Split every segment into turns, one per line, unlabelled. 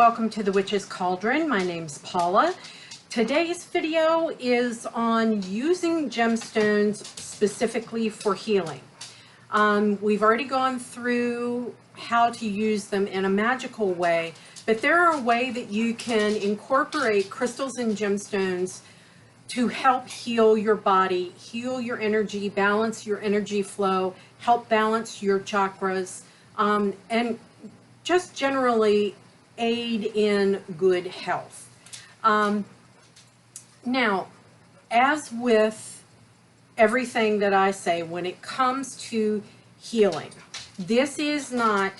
welcome to the Witch's Cauldron. My name's Paula. Today's video is on using gemstones specifically for healing. We've already gone through how to use them in a magical way, but there are a way that you can incorporate crystals and gemstones to help heal your body, heal your energy, balance your energy flow, help balance your chakras, and just generally aid in good health. Now, as with everything that I say, when it comes to healing, this is not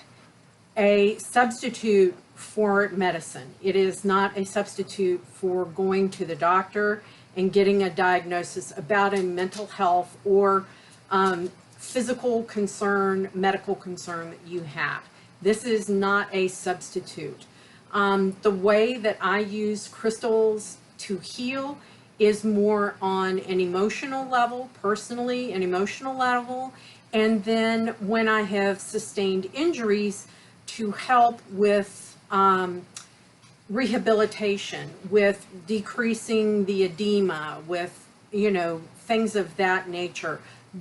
a substitute for medicine. It is not a substitute for going to the doctor and getting a diagnosis about a mental health or physical concern, medical concern that you have. This is not a substitute. The way that I use crystals to heal is more on an emotional level, personally, an emotional level, and then when I have sustained injuries, to help with rehabilitation, with decreasing the edema, with, you know, things of that nature.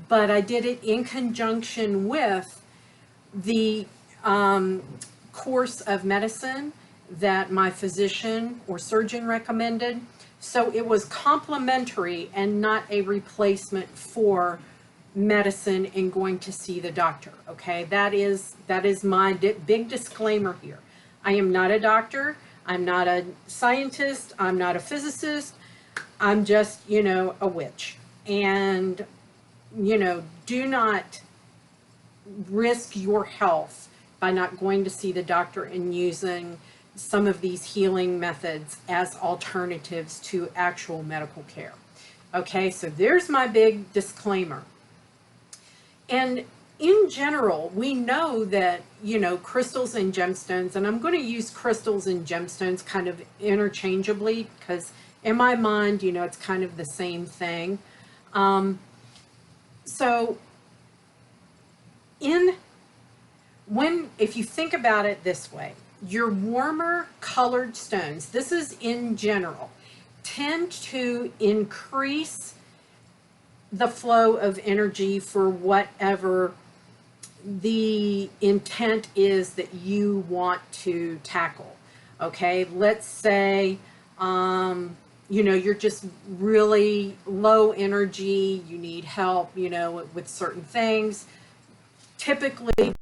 But I did it in conjunction with the course of medicine that my physician or surgeon recommended. So it was complementary and not a replacement for medicine and going to see the doctor. Okay, that is my big disclaimer here. I am not a doctor. I'm not a scientist. I'm not a physicist. I'm just, you know, a witch. And, you know, do not risk your health by not going to see the doctor and using some of these healing methods as alternatives to actual medical care. Okay, so there's my big disclaimer. And in general, we know that, you know, crystals and gemstones, and I'm going to use crystals and gemstones kind of interchangeably because in my mind, you know, it's kind of the same thing. If you think about it this way, your warmer colored stones, this is in general, tend to increase the flow of energy for whatever the intent is that you want to tackle. Okay, let's say, you know, you're just really low energy, you need help, you know, with certain things. Typically,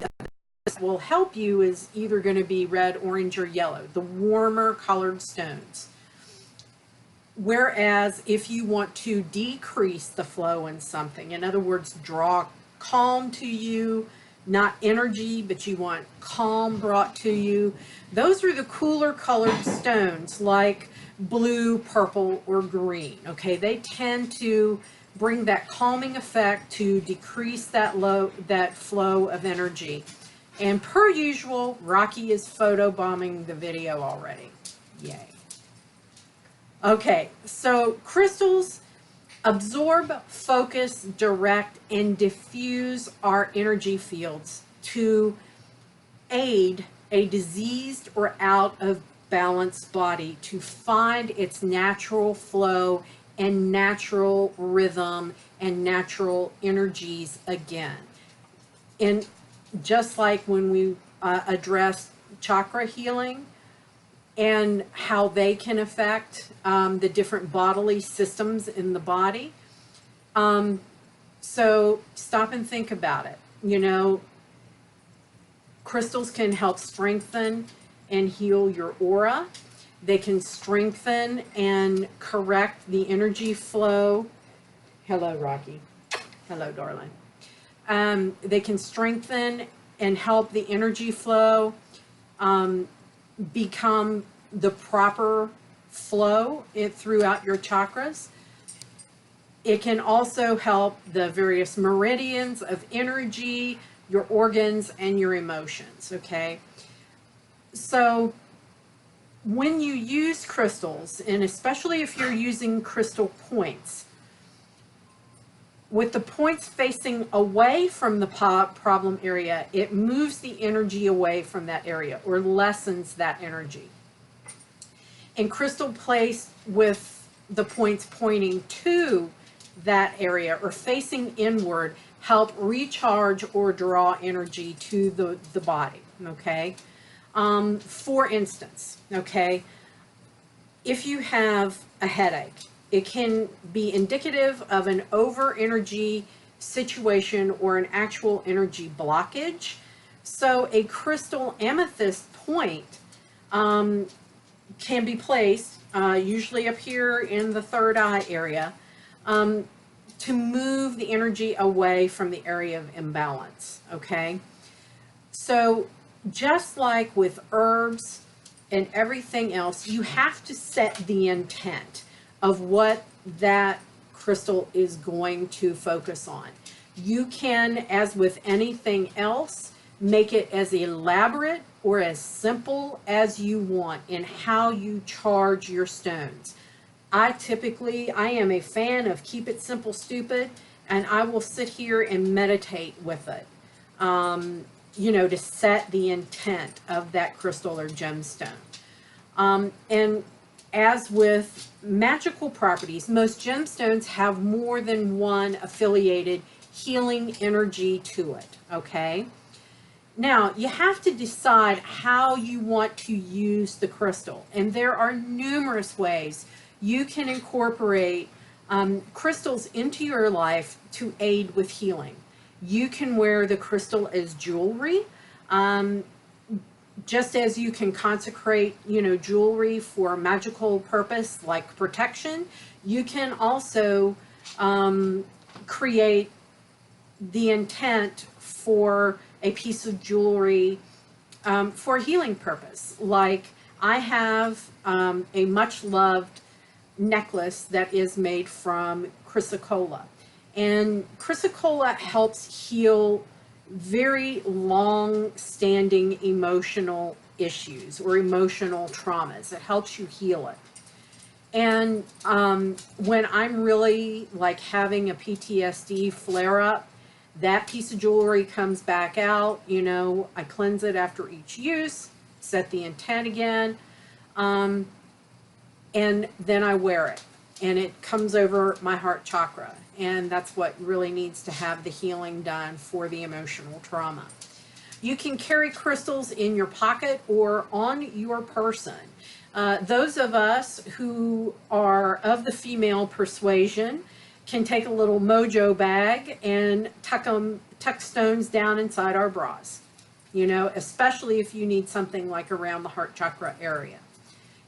this will help you is either going to be red, orange, or yellow, the warmer colored stones. Whereas if you want to decrease the flow in something, in other words, draw calm to you, not energy, but you want calm brought to you, those are the cooler colored stones like blue, purple, or green. Okay, they tend to bring that calming effect to decrease that flow of energy. And per usual, Rocky is photobombing the video already. Yay. Okay, so crystals absorb, focus, direct, and diffuse our energy fields to aid a diseased or out of balance body to find its natural flow and natural rhythm and natural energies again. And just like when we addressed chakra healing and how they can affect the different bodily systems in the body. So stop and think about it. You know, crystals can help strengthen and heal your aura. They can strengthen and correct the energy flow. Hello, Rocky. Hello, darling. They can strengthen and help the energy flow become the proper flow throughout your chakras. It can also help the various meridians of energy, your organs, and your emotions, okay? So when you use crystals, and especially if you're using crystal points, with the points facing away from the problem area, it moves the energy away from that area or lessens that energy. and crystal placed with the points pointing to that area or facing inward help recharge or draw energy to the body, okay? For instance, okay, if you have a headache, it can be indicative of an over energy situation or an actual energy blockage. So a crystal amethyst point can be placed, usually up here in the third eye area, to move the energy away from the area of imbalance, okay? So just like with herbs and everything else, you have to set the intent of what that crystal is going to focus on. You can, as with anything else, make it as elaborate or as simple as you want in how you charge your stones. I am a fan of keep it simple, stupid, and I will sit here and meditate with it, you know, to set the intent of that crystal or gemstone. And as with magical properties, most gemstones have more than one affiliated healing energy to it, okay? Now, you have to decide how you want to use the crystal, and there are numerous ways you can incorporate crystals into your life to aid with healing. You can wear the crystal as jewelry, just as you can consecrate, you know, jewelry for a magical purpose like protection. You can also create the intent for a piece of jewelry for a healing purpose. Like I have a much loved necklace that is made from chrysocolla, and chrysocolla helps heal very long-standing emotional issues or emotional traumas. It helps you heal it. And when I'm really like having a PTSD flare-up, that piece of jewelry comes back out, you know, I cleanse it after each use, set the intent again, and then I wear it, and it comes over my heart chakra, and that's what really needs to have the healing done for the emotional trauma. You can carry crystals in your pocket or on your person. Those of us who are of the female persuasion can take a little mojo bag and tuck stones down inside our bras, you know, especially if you need something like around the heart chakra area.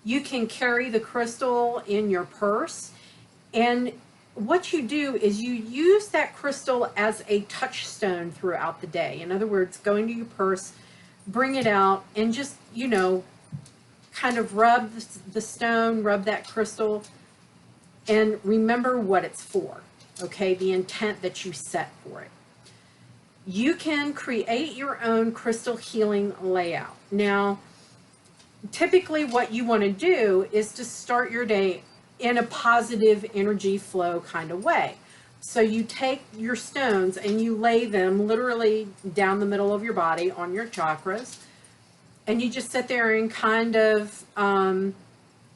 You can carry the crystal in your purse, and what you do is you use that crystal as a touchstone throughout the day. In other words, go into your purse, bring it out, and just, you know, kind of rub the stone, rub that crystal, and remember what it's for, okay? The intent that you set for it. You can create your own crystal healing layout. Now, typically what you want to do is to start your day in a positive energy flow kind of way. So you take your stones and you lay them literally down the middle of your body on your chakras, and you just sit there and kind of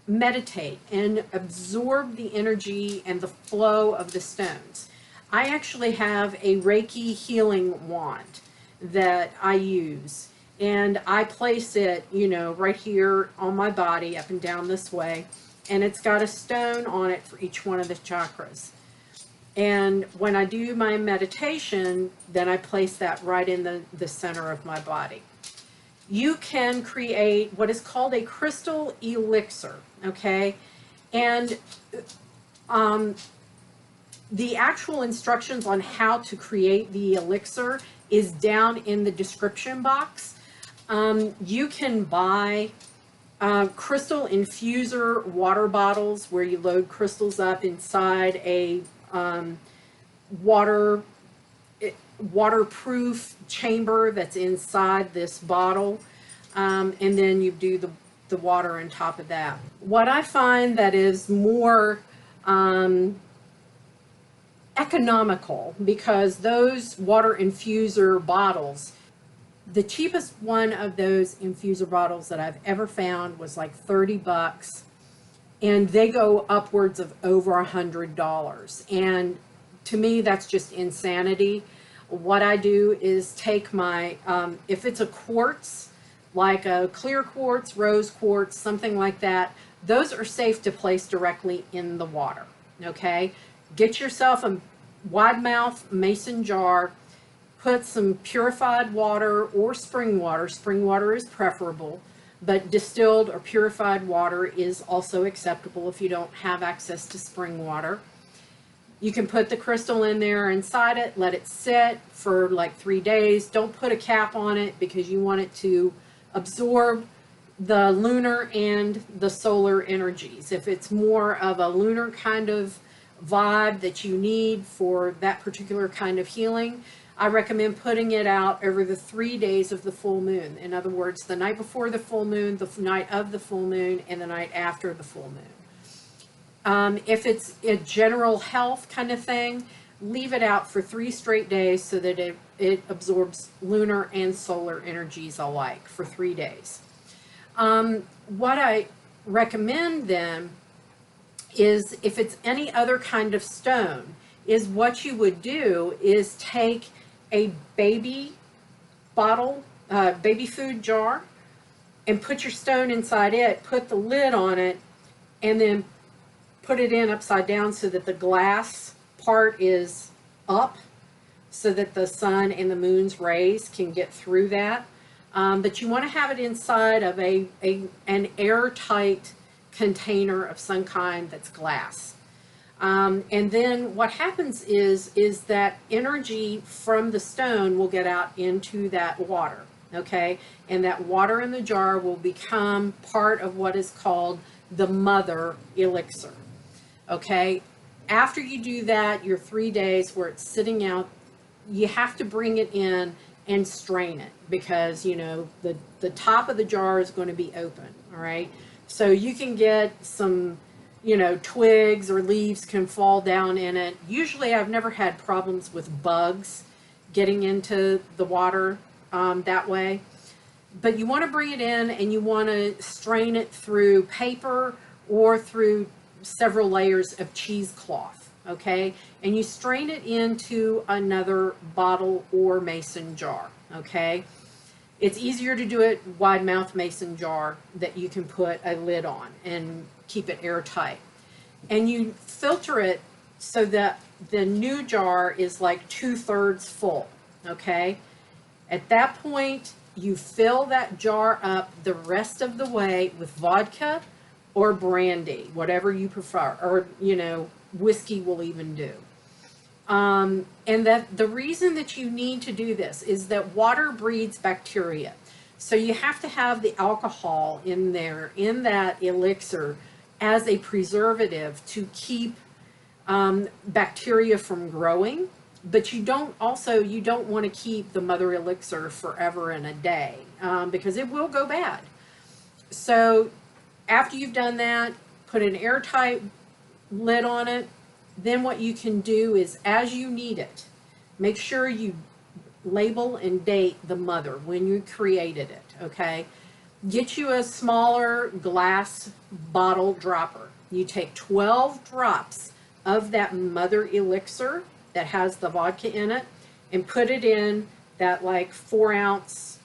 meditate and absorb the energy and the flow of the stones. I actually have a Reiki healing wand that I use, and I place it, you know, right here on my body, up and down this way, and it's got a stone on it for each one of the chakras. And when I do my meditation, then I place that right in the center of my body. You can create what is called a crystal elixir, okay? And the actual instructions on how to create the elixir is down in the description box. You can buy crystal infuser water bottles where you load crystals up inside a waterproof chamber that's inside this bottle, and then you do the water on top of that. What I find that is more economical, because those water infuser bottles, the cheapest one of those infuser bottles that I've ever found was like $30, and they go upwards of over $100. And to me, that's just insanity. What I do is take my, if it's a quartz, like a clear quartz, rose quartz, something like that, those are safe to place directly in the water, okay? Get yourself a wide mouth mason jar, put some purified water or spring water. Spring water is preferable, but distilled or purified water is also acceptable if you don't have access to spring water. You can put the crystal in there inside it, let it sit for like 3 days. Don't put a cap on it because you want it to absorb the lunar and the solar energies. If it's more of a lunar kind of vibe that you need for that particular kind of healing, I recommend putting it out over the 3 days of the full moon. In other words, the night before the full moon, the night of the full moon, and the night after the full moon. If it's a general health kind of thing, leave it out for 3 straight days so that it absorbs lunar and solar energies alike for 3 days. What I recommend then is, if it's any other kind of stone, is what you would do is take a baby bottle, baby food jar, and put your stone inside it, put the lid on it, and then put it in upside down so that the glass part is up, so that the sun and the moon's rays can get through that. But you want to have it inside of an airtight container of some kind that's glass. And then what happens is that energy from the stone will get out into that water, okay? And that water in the jar will become part of what is called the mother elixir, okay? After you do that, your 3 days where it's sitting out, you have to bring it in and strain it, because, you know, the top of the jar is going to be open, all right? So you can get some, you know, twigs or leaves can fall down in it. Usually I've never had problems with bugs getting into the water that way. But you want to bring it in and you want to strain it through paper or through several layers of cheesecloth, okay? And you strain it into another bottle or mason jar, okay? It's easier to do it wide mouth mason jar that you can put a lid on and keep it airtight. And you filter it so that the new jar is like 2/3 full, okay? At that point, you fill that jar up the rest of the way with vodka or brandy, whatever you prefer, or, you know, whiskey will even do. And that the reason that you need to do this is that water breeds bacteria. So you have to have the alcohol in there, in that elixir, as a preservative to keep bacteria from growing. But you don't want to keep the mother elixir forever and a day, because it will go bad. So after you've done that, put an airtight lid on it. Then what you can do is, as you need it, make sure you label and date the mother when you created it, okay? Get you a smaller glass bottle dropper. You take 12 drops of that mother elixir that has the vodka in it and put it in that like 4-ounce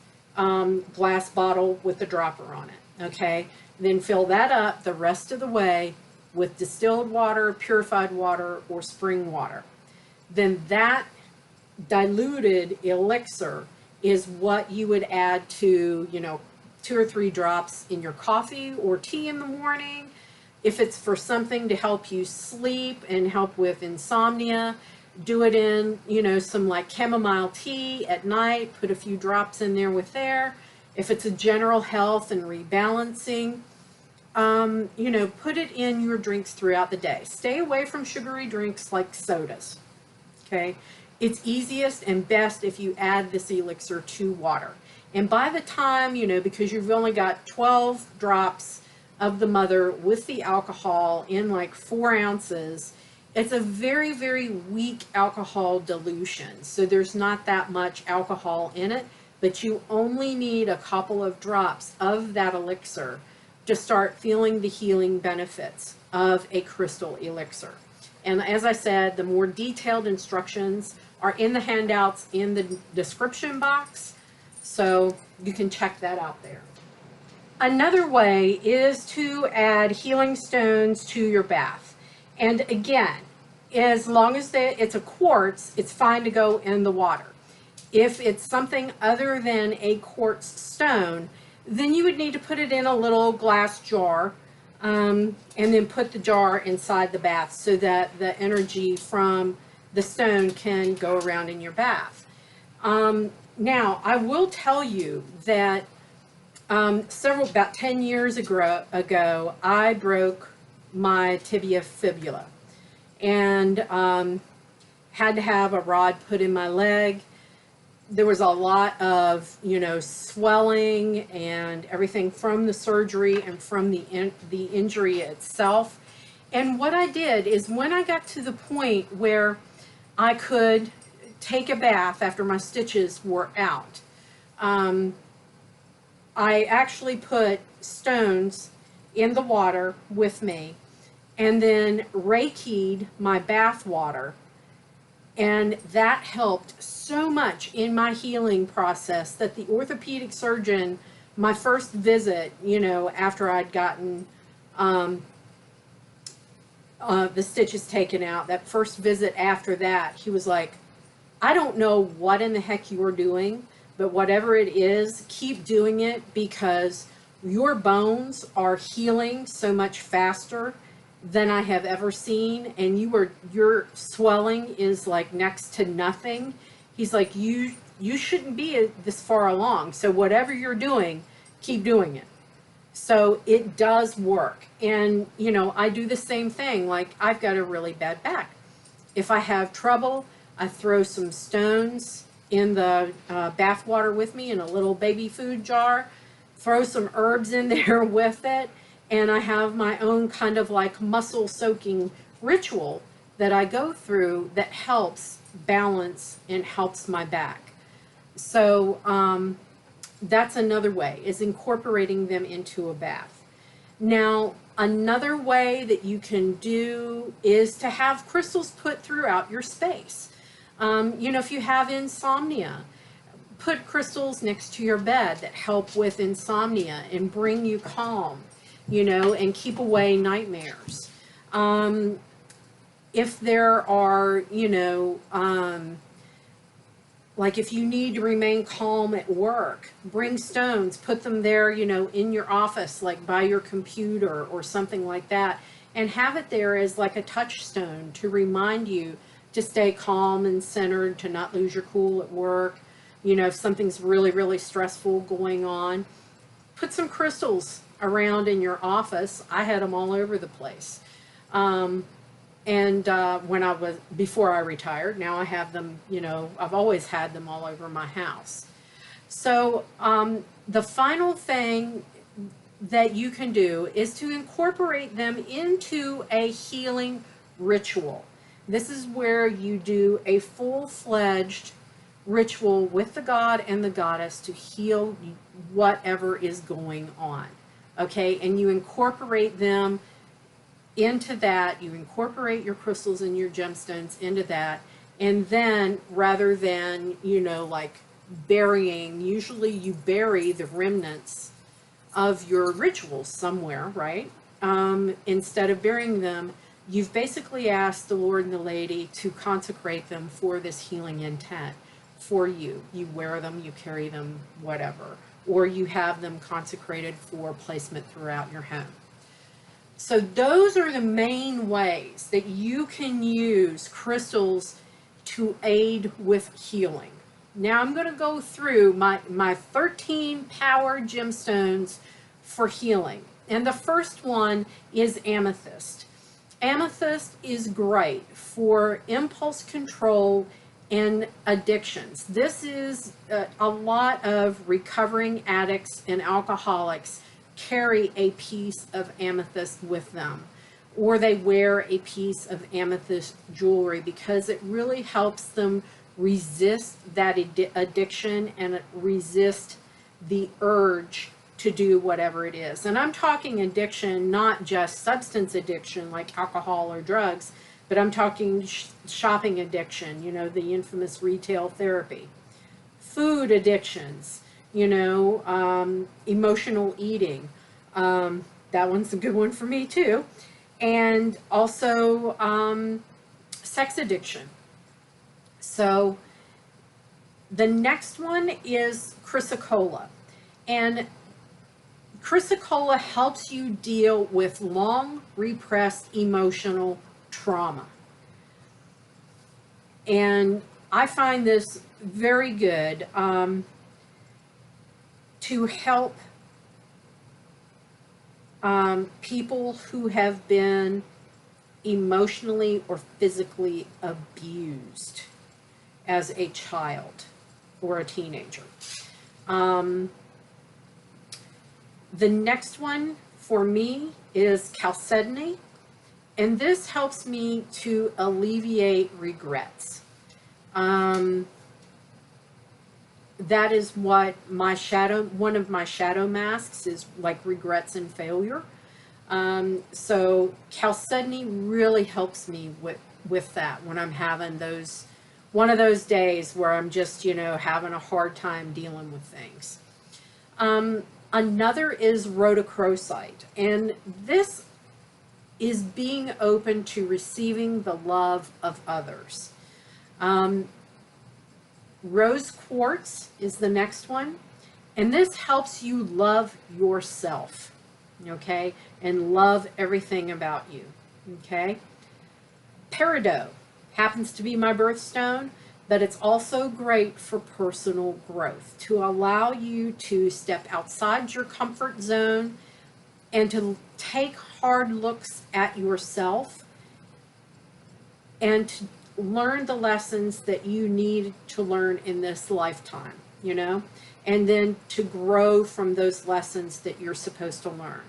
glass bottle with the dropper on it, okay? Then fill that up the rest of the way with distilled water, purified water, or spring water. Then that diluted elixir is what you would add to, you know, 2 or 3 drops in your coffee or tea in the morning. If it's for something to help you sleep and help with insomnia, do it in, you know, some like chamomile tea at night, put a few drops in there with there. If it's a general health and rebalancing, you know, put it in your drinks throughout the day. Stay away from sugary drinks like sodas, okay? It's easiest and best if you add this elixir to water. And by the time, you know, because you've only got 12 drops of the mother with the alcohol in like 4 ounces, it's a very, very weak alcohol dilution. So there's not that much alcohol in it, but you only need a couple of drops of that elixir to start feeling the healing benefits of a crystal elixir. And as I said, the more detailed instructions are in the handouts in the description box, so you can check that out there. Another way is to add healing stones to your bath. And again, as long as it's a quartz, it's fine to go in the water. If it's something other than a quartz stone, then you would need to put it in a little glass jar, and then put the jar inside the bath so that the energy from the stone can go around in your bath. Now, I will tell you that about 10 years ago, I broke my tibia fibula and had to have a rod put in my leg. There was a lot of, swelling and everything from the surgery and from the injury itself. And what I did is when I got to the point where I could take a bath after my stitches were out, I actually put stones in the water with me and then Reiki'd my bath water. And that helped so much in my healing process that the orthopedic surgeon, my first visit, after I'd gotten the stitches taken out, that first visit after that, he was like, I don't know what in the heck you are doing, but whatever it is, keep doing it because your bones are healing so much faster than I have ever seen, and your swelling is like next to nothing. He's like, you shouldn't be this far along, so whatever you're doing, keep doing it. So it does work. And I do the same thing. Like, I've got a really bad back. If I have trouble, I throw some stones in the bath water with me in a little baby food jar, throw some herbs in there with it, and I have my own kind of like muscle soaking ritual that I go through that helps balance and helps my back. So that's another way, is incorporating them into a bath. Now, another way that you can do is to have crystals put throughout your space. If you have insomnia, put crystals next to your bed that help with insomnia and bring you calm, and keep away nightmares. If there are, like if you need to remain calm at work, bring stones, put them there, in your office, like by your computer or something like that, and have it there as like a touchstone to remind you to stay calm and centered, to not lose your cool at work. If something's really, really stressful going on, put some crystals around in your office. I had them all over the place. Before I retired, now I have them, I've always had them all over my house. So the final thing that you can do is to incorporate them into a healing ritual. This is where you do a full-fledged ritual with the god and the goddess to heal whatever is going on. Okay, and you incorporate them into that. You incorporate your crystals and your gemstones into that, and then rather than like burying, usually you bury the remnants of your rituals somewhere, right? Instead of burying them, you've basically asked the Lord and the Lady to consecrate them for this healing intent for you. You wear them, you carry them, whatever, or you have them consecrated for placement throughout your home. So those are the main ways that you can use crystals to aid with healing. Now I'm going to go through my 13 power gemstones for healing. And the first one is amethyst. Amethyst is great for impulse control and addictions. This is a lot of recovering addicts and alcoholics carry a piece of amethyst with them, or they wear a piece of amethyst jewelry because it really helps them resist that addiction and resist the urge to do whatever it is. And I'm talking addiction, not just substance addiction like alcohol or drugs, but I'm talking shopping addiction, you know, the infamous retail therapy. Food addictions, you know, emotional eating. That one's a good one for me too. And also sex addiction. So the next one is chrysocolla. And chrysocolla helps you deal with long repressed emotional trauma. And I find this very good to help people who have been emotionally or physically abused as a child or a teenager. The next one for me is chalcedony, and this helps me to alleviate regrets. That is what one of my shadow masks is, like regrets and failure. So chalcedony really helps me with that when I'm having one of those days where I'm just, you know, having a hard time dealing with things. Another is rhodochrosite, and this is being open to receiving the love of others. Rose quartz is the next one, and this helps you love yourself, okay, and love everything about you, okay. Peridot happens to be my birthstone, but it's also great for personal growth, to allow you to step outside your comfort zone and to take hard looks at yourself and to learn the lessons that you need to learn in this lifetime, you know, and then to grow from those lessons that you're supposed to learn.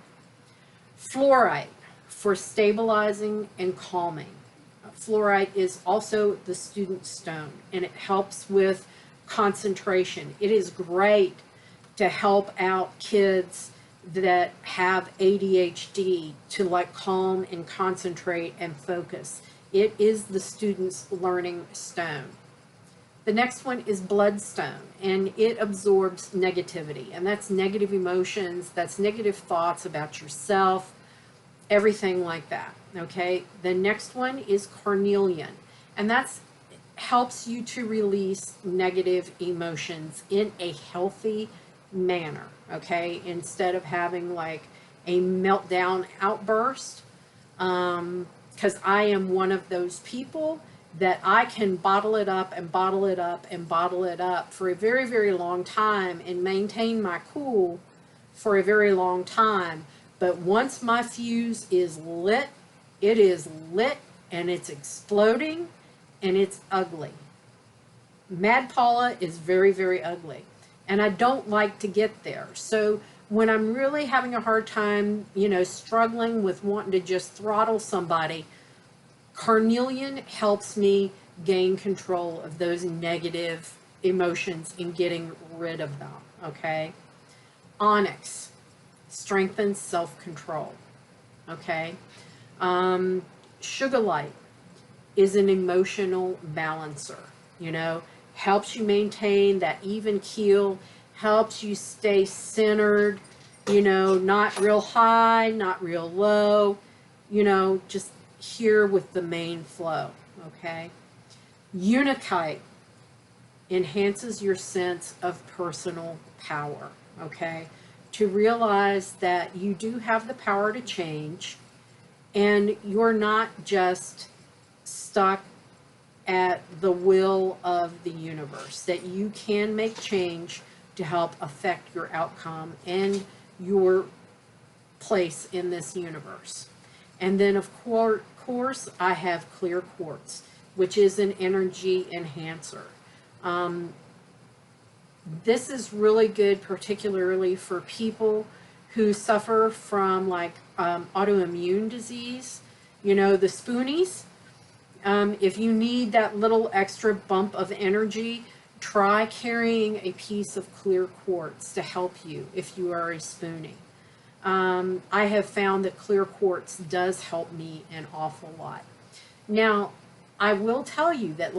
Fluorite for stabilizing and calming. Fluorite is also the student stone, and it helps with concentration. It is great to help out kids that have ADHD to like calm and concentrate and focus. It is the student's learning stone. The next one is bloodstone, and it absorbs negativity, and that's negative emotions, that's negative thoughts about yourself, everything like that, okay? The next one is carnelian, and that's helps you to release negative emotions in a healthy manner, okay? Instead of having like a meltdown outburst, because I am one of those people that I can bottle it up and bottle it up and bottle it up for a very, very long time and maintain my cool for a very long time. But once my fuse is lit, it is lit and it's exploding and it's ugly. Mad Paula is very, very ugly. And I don't like to get there. So when I'm really having a hard time, you know, struggling with wanting to just throttle somebody, carnelian helps me gain control of those negative emotions and getting rid of them, okay? Onyx strengthens self-control, okay? Sugarlight is an emotional balancer, you know, helps you maintain that even keel, helps you stay centered, you know, not real high, not real low, you know, just here with the main flow, okay? Unakite enhances your sense of personal power, okay? To realize that you do have the power to change and you're not just stuck at the will of the universe, that you can make change to help affect your outcome and your place in this universe. And then of course I have clear quartz, which is an energy enhancer. This is really good, particularly for people who suffer from like autoimmune disease, you know, the spoonies. If you need that little extra bump of energy, try carrying a piece of clear quartz to help you if you are a spoonie. I have found that clear quartz does help me an awful lot. Now, I will tell you that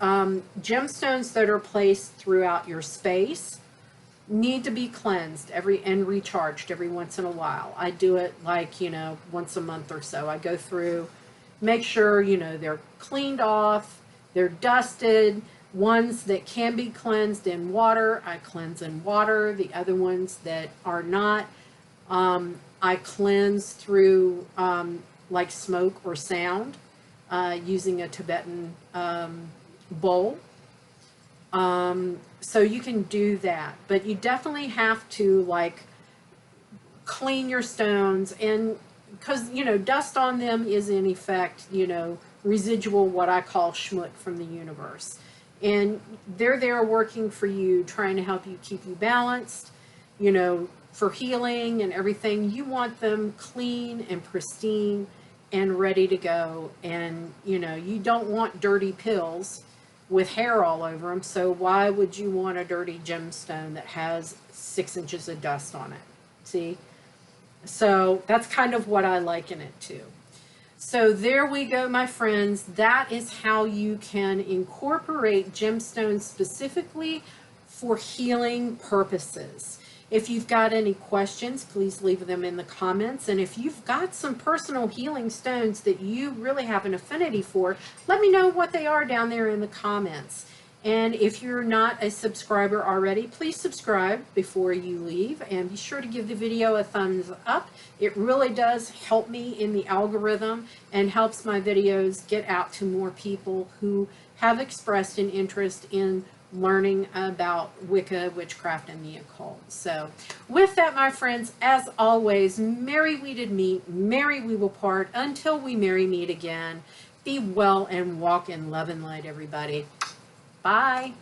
gemstones that are placed throughout your space need to be cleansed and recharged every once in a while. I do it once a month or so. I go through, make sure, they're cleaned off, they're dusted. Ones that can be cleansed in water, I cleanse in water. The other ones that are not, I cleanse through like smoke or sound using a Tibetan bowl. So you can do that, but you definitely have to clean your stones, and because dust on them is in effect residual, what I call schmut from the universe, and they're there working for you, trying to help you, keep you balanced, for healing and everything. You want them clean and pristine and ready to go, and you don't want dirty pills with hair all over them. So why would you want a dirty gemstone that has 6 inches of dust on it? See? So that's kind of what I liken it to. So there we go, my friends. That is how you can incorporate gemstones specifically for healing purposes. If you've got any questions, please leave them in the comments. And if you've got some personal healing stones that you really have an affinity for, let me know what they are down there in the comments. And if you're not a subscriber already, please subscribe before you leave, and be sure to give the video a thumbs up. It really does help me in the algorithm and helps my videos get out to more people who have expressed an interest in learning about Wicca, witchcraft, and the occult. So with that, my friends, as always, merry we did meet, merry we will part, until we merry meet again. Be well and walk in love and light, everybody. Bye.